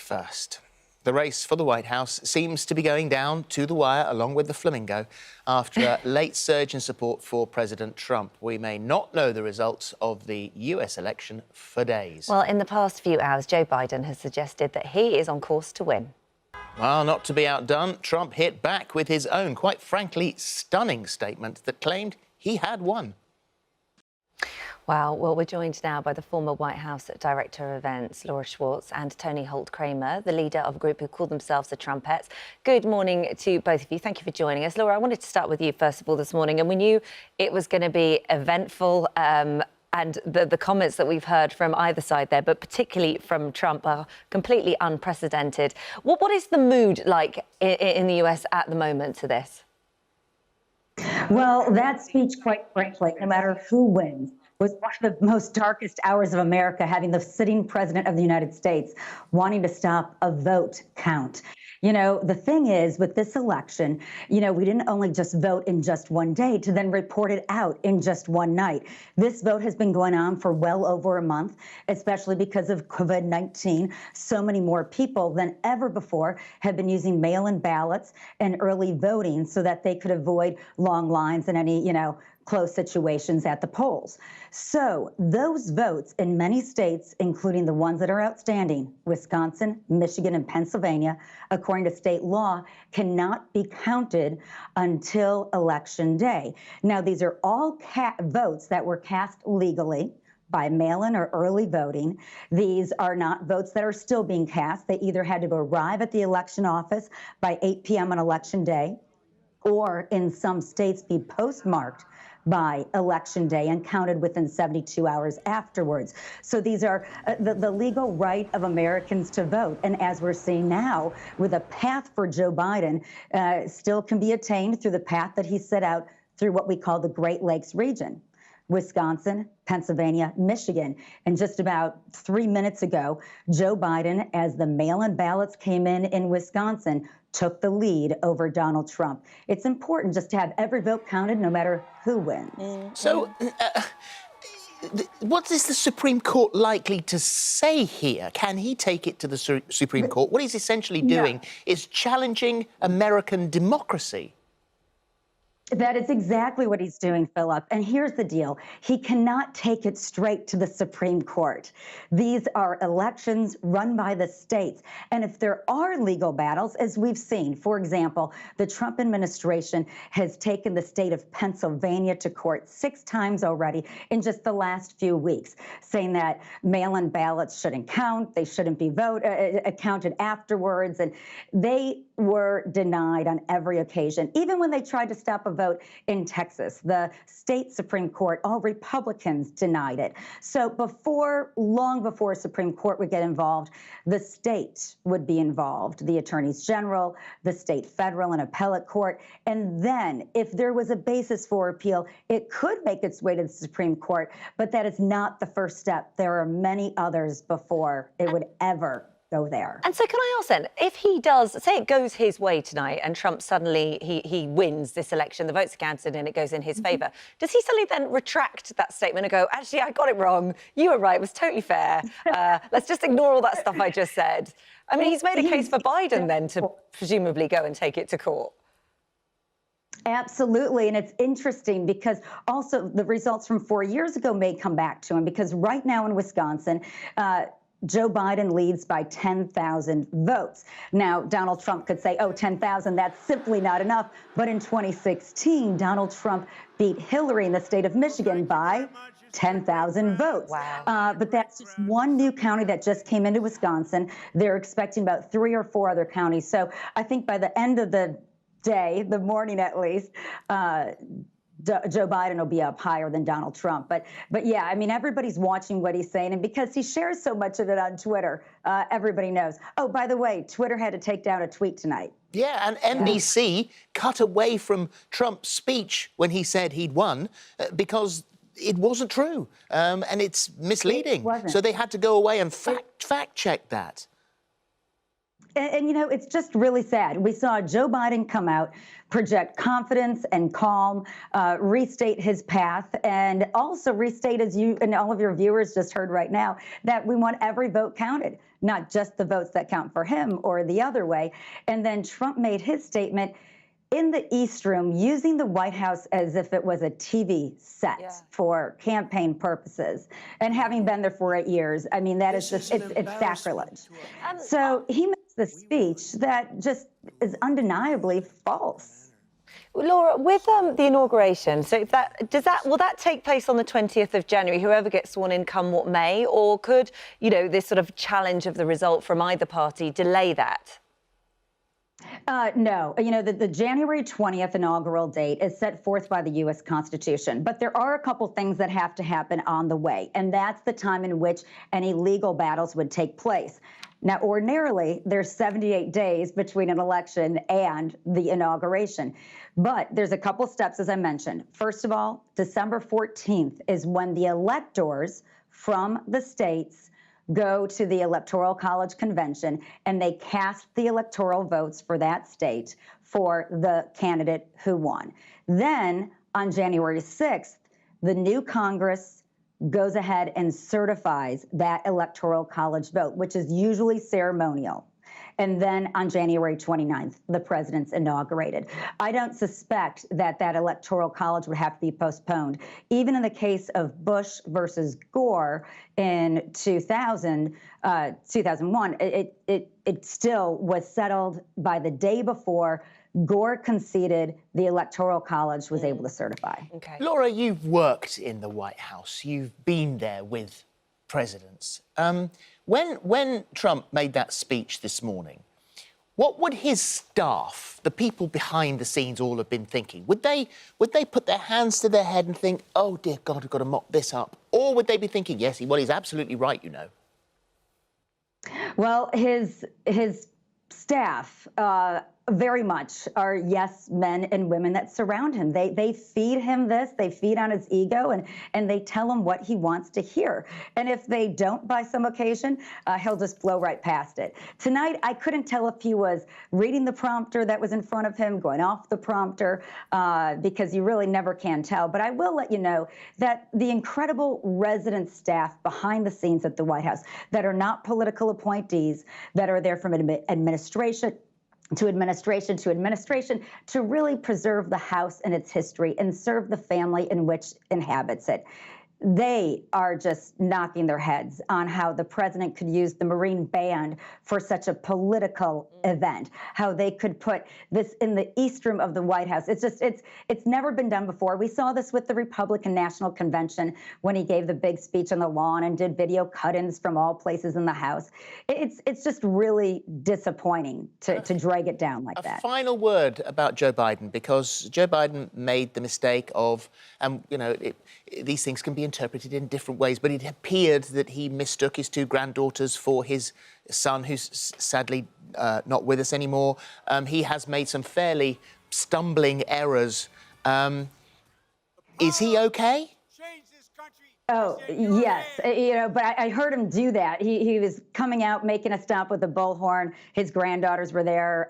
first. The race for the White House seems to be going down to the wire, along with the flamingo, after a late surge in support for President Trump. We may not know the results of the US election for days. Well, in the past few hours, Joe Biden has suggested that he is on course to win. Well, not to be outdone, Trump hit back with his own, quite frankly, stunning statement that claimed he had won. Wow. Well, we're joined now by the former White House Director of Events, Laura Schwartz, and Tony Holt-Kramer, the leader of a group who call themselves the Trumpettes. Good morning to both of you. Thank you for joining us. Laura, I wanted to start with you, first of all, this morning. And we knew it was going to be eventful, and the comments that we've heard from either side there, but particularly from Trump, are completely unprecedented. What is the mood like in the US at the moment to this? Well, that speech, quite frankly, no matter who wins, was one of the most darkest hours of America, having the sitting president of the United States wanting to stop a vote count. You know, the thing is, with this election, you know, we didn't only just vote in just one day to then report it out in just one night. This vote has been going on for well over a month, especially because of COVID-19. So many more people than ever before have been using mail-in ballots and early voting so that they could avoid long lines and any, you know, close situations at the polls. So those votes in many states, including the ones that are outstanding, Wisconsin, Michigan, and Pennsylvania, according to state law, cannot be counted until Election Day. Now, these are all votes that were cast legally by mail-in or early voting. These are not votes that are still being cast. They either had to arrive at the election office by 8 p.m. on Election Day, or in some states be postmarked by Election Day and counted within 72 hours afterwards. So these are the legal right of Americans to vote. And as we're seeing now, with a path for Joe Biden, still can be attained through the path that he set out through what we call the Great Lakes region: Wisconsin, Pennsylvania, Michigan. And just about 3 minutes ago, Joe Biden, as the mail-in ballots came in Wisconsin, took the lead over Donald Trump. It's important just to have every vote counted, no matter who wins. So, what is the Supreme Court likely to say here? Can he take it to the Supreme Court? What he's essentially doing is challenging American democracy. That is exactly what he's doing, Phillip. And here's the deal. He cannot take it straight to the Supreme Court. These are elections run by the states. And if there are legal battles, as we've seen, for example, the Trump administration has taken the state of Pennsylvania to court 6 times already in just the last few weeks, saying that mail-in ballots shouldn't count, they shouldn't be counted afterwards. And they were denied on every occasion. Even when they tried to stop a vote in Texas, the state Supreme Court, all Republicans denied it. So long before Supreme Court would get involved, the state would be involved, the attorneys general, the state federal and appellate court. And then if there was a basis for appeal, it could make its way to the Supreme Court. But that is not the first step. There are many others before it would ever go there. And so can I ask then, if he does, say it goes his way tonight and Trump suddenly, he wins this election, the votes are counted and it goes in his favour, does he suddenly then retract that statement and go, actually, I got it wrong, you were right, it was totally fair, let's just ignore all that stuff I just said? I mean, he's made a case for Biden then to presumably go and take it to court. Absolutely. And it's interesting because also the results from 4 years ago may come back to him, because right now in Wisconsin, Joe Biden leads by 10,000 votes. Now, Donald Trump could say, oh, 10,000, that's simply not enough. But in 2016, Donald Trump beat Hillary in the state of Michigan by 10,000 votes. Wow. But that's just one new county that just came into Wisconsin. They're expecting about 3 or 4 other counties. So I think by the end of the day, the morning at least, Joe Biden will be up higher than Donald Trump. But yeah, I mean, everybody's watching what he's saying. And because he shares so much of it on Twitter, everybody knows. Oh, by the way, Twitter had to take down a tweet tonight. Yeah, and NBC cut away from Trump's speech when he said he'd won because it wasn't true and it's misleading. It wasn't. So they had to go away and fact check that. And, you know, it's just really sad. We saw Joe Biden come out, project confidence and calm, restate his path, and also restate, as you and all of your viewers just heard right now, that we want every vote counted, not just the votes that count for him or the other way. And then Trump made his statement in the East Room, using the White House as if it was a TV set for campaign purposes. And having been there for 8 years, I mean, that is just, it's sacrilege. So he makes the speech that just is undeniably false. Laura, with the inauguration, so if will that take place on the 20th of January, whoever gets sworn in come what may, or could, you know, this sort of challenge of the result from either party delay that? No, you know, the January 20th inaugural date is set forth by the U.S. Constitution, but there are a couple things that have to happen on the way, and that's the time in which any legal battles would take place. Now, ordinarily, there's 78 days between an election and the inauguration, but there's a couple steps, as I mentioned. First of all, December 14th is when the electors from the states go to the Electoral College Convention and they cast the electoral votes for that state for the candidate who won. Then on January 6th, the new Congress goes ahead and certifies that Electoral College vote, which is usually ceremonial. And then on January 29th, the president's inaugurated. I don't suspect that that Electoral College would have to be postponed. Even in the case of Bush versus Gore in 2001, it still was settled by the day before Gore conceded, the Electoral College was able to certify. Okay. Laura, you've worked in the White House. You've been there with presidents. When Trump made that speech this morning, what would his staff, the people behind the scenes, all have been thinking? Would they put their hands to their head and think, oh, dear God, I've got to mop this up? Or would they be thinking, yes, well, he's absolutely right, you know? Well, his staff very much are yes men and women that surround him. They feed him this, they feed on his ego, and they tell him what he wants to hear. And if they don't by some occasion, he'll just blow right past it. Tonight, I couldn't tell if he was reading the prompter that was in front of him, going off the prompter, because you really never can tell. But I will let you know that the incredible resident staff behind the scenes at the White House that are not political appointees, that are there from administration to administration to really preserve the House and its history and serve the family in which inhabits it. They are just knocking their heads on how the president could use the Marine Band for such a political event, how they could put this in the East Room of the White House. It's never been done before. We saw this with the Republican National Convention when he gave the big speech on the lawn and did video cut-ins from all places in the House. It's just really disappointing to drag it down like that. A final word about Joe Biden, because Joe Biden made the mistake of, you know, these things can be interpreted in different ways, but it appeared that he mistook his two granddaughters for his son, who's sadly not with us anymore. He has made some fairly stumbling errors. Is he okay? Oh, yes. You know, but I heard him do that. He was coming out, making a stop with the bullhorn. His granddaughters were there,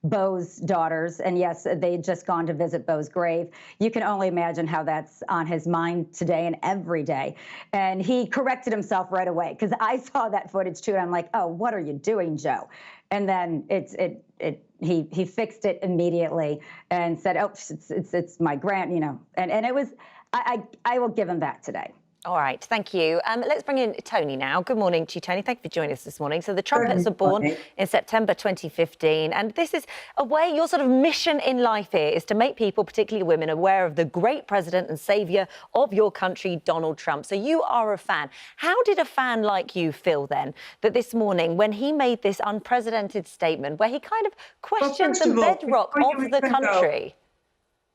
Beau's daughters. And yes, they had just gone to visit Beau's grave. You can only imagine how that's on his mind today and every day. And he corrected himself right away, because I saw that footage too. And I'm like, oh, what are you doing, Joe? And then he fixed it immediately and said, oh, it's my grand, you know, and it was, I will give him that today. All right, thank you. Let's bring in Tony now. Good morning to you, Tony. Thank you for joining us this morning. So the Trumpettes are born in September 2015, and this is a way, your sort of mission in life here is to make people, particularly women, aware of the great president and saviour of your country, Donald Trump. So you are a fan. How did a fan like you feel then that this morning, when he made this unprecedented statement, where he kind of questioned the bedrock of the country,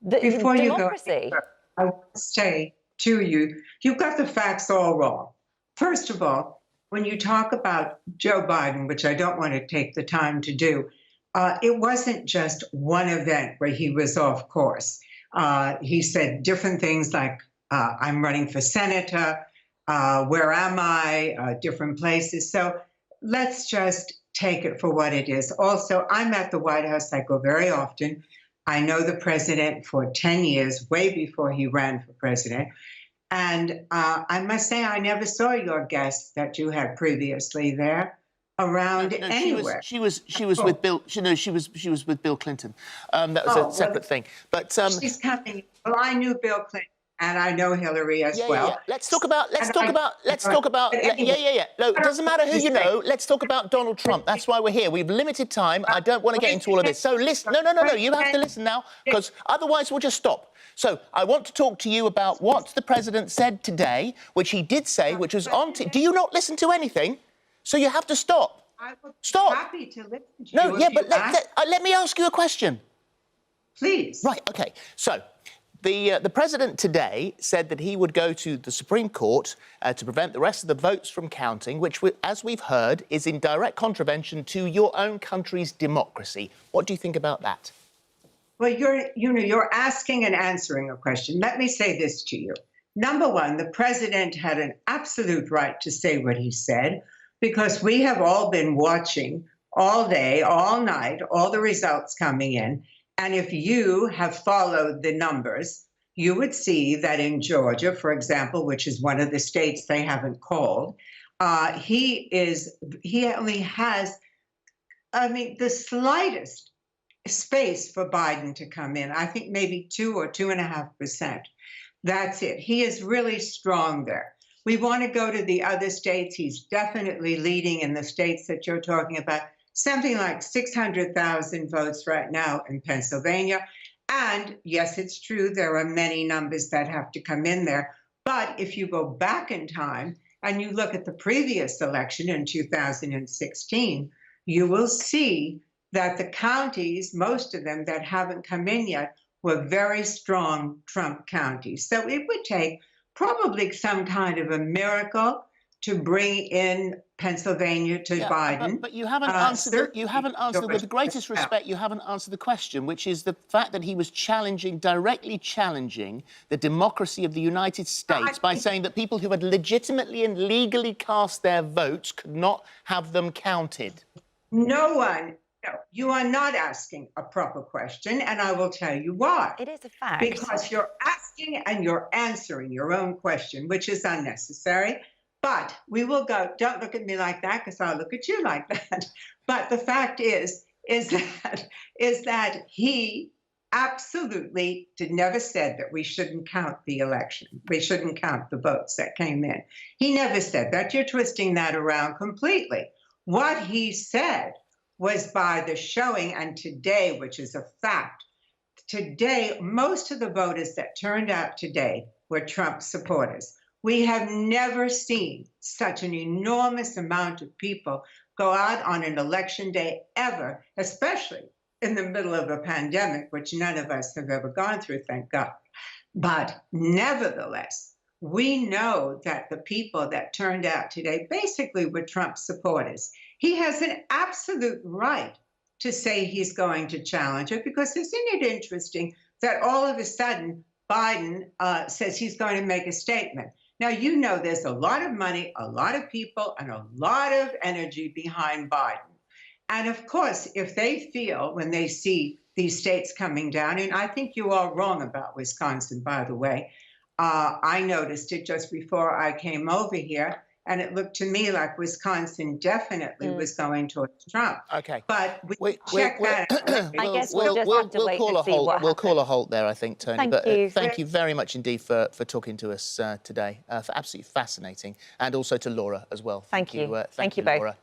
the democracy? I want to say to you, you've got the facts all wrong. First of all, when you talk about Joe Biden, which I don't want to take the time to do, it wasn't just one event where he was off course. He said different things like, I'm running for senator, where am I, different places. So let's just take it for what it is. Also, I'm at the White House. I go very often. I know the president for 10 years, way before he ran for president. And I must say, I never saw your guest that you had previously there around anywhere. She was with Bill. She was with Bill Clinton. That was a separate thing. But she's coming. Well, I knew Bill Clinton, and I know Hillary as well. Yeah. Let's talk about. Yeah. No, it doesn't matter who you know. Let's talk about Donald Trump. That's why we're here. We've limited time. I don't want to get into all of this. So listen. No. You have to listen now, because otherwise we'll just stop. So I want to talk to you about what the president said today, which he did say, which was on. Do you not listen to anything? So you have to stop. I would Stop. be happy to listen to No, you. yeah, but let me ask you a question. Please. Right, OK. So the president today said that he would go to the Supreme Court to prevent the rest of the votes from counting, which, as we've heard, is in direct contravention to your own country's democracy. What do you think about that? Well, you're asking and answering a question. Let me say this to you. Number one, the president had an absolute right to say what he said, because we have all been watching all day, all night, all the results coming in. And if you have followed the numbers, you would see that in Georgia, for example, which is one of the states they haven't called, he only has, the slightest space for Biden to come in. I think maybe 2 or 2.5%. That's it. He is really strong there. We want to go to the other states. He's definitely leading in the states that you're talking about. Something like 600,000 votes right now in Pennsylvania. And yes, it's true, there are many numbers that have to come in there. But if you go back in time and you look at the previous election in 2016, you will see that the counties, most of them that haven't come in yet, were very strong Trump counties. So it would take probably some kind of a miracle to bring in Pennsylvania to Biden. But you haven't answered. You haven't answered. With the greatest respect, you haven't answered the question, which is the fact that he was directly challenging the democracy of the United States by saying that people who had legitimately and legally cast their votes could not have them counted. No, you are not asking a proper question, and I will tell you why. It is a fact. Because you're asking and you're answering your own question, which is unnecessary. But we will go. Don't look at me like that, because I'll look at you like that. But the fact is that he absolutely never said that we shouldn't count the election. We shouldn't count the votes that came in. He never said that. You're twisting that around completely. What he said was by the showing, and today, which is a fact, today, most of the voters that turned out today were Trump supporters. We have never seen such an enormous amount of people go out on an election day ever, especially in the middle of a pandemic, which none of us have ever gone through, thank God. But nevertheless, we know that the people that turned out today basically were Trump supporters. He has an absolute right to say he's going to challenge it, because isn't it interesting that all of a sudden Biden says he's going to make a statement? Now, you know, there's a lot of money, a lot of people, and a lot of energy behind Biden. And of course, if they feel, when they see these states coming down, and I think you are wrong about Wisconsin, by the way. I noticed it just before I came over here, and it looked to me like Wisconsin definitely was going towards Trump. Okay. But we check that out. I guess we'll just have to wait and see what happens. We'll call a halt there, I think, Tony. Thank you. Thank you very much indeed for talking to us today. For absolutely fascinating. And also to Laura as well. Thank you. Thank you both. Laura.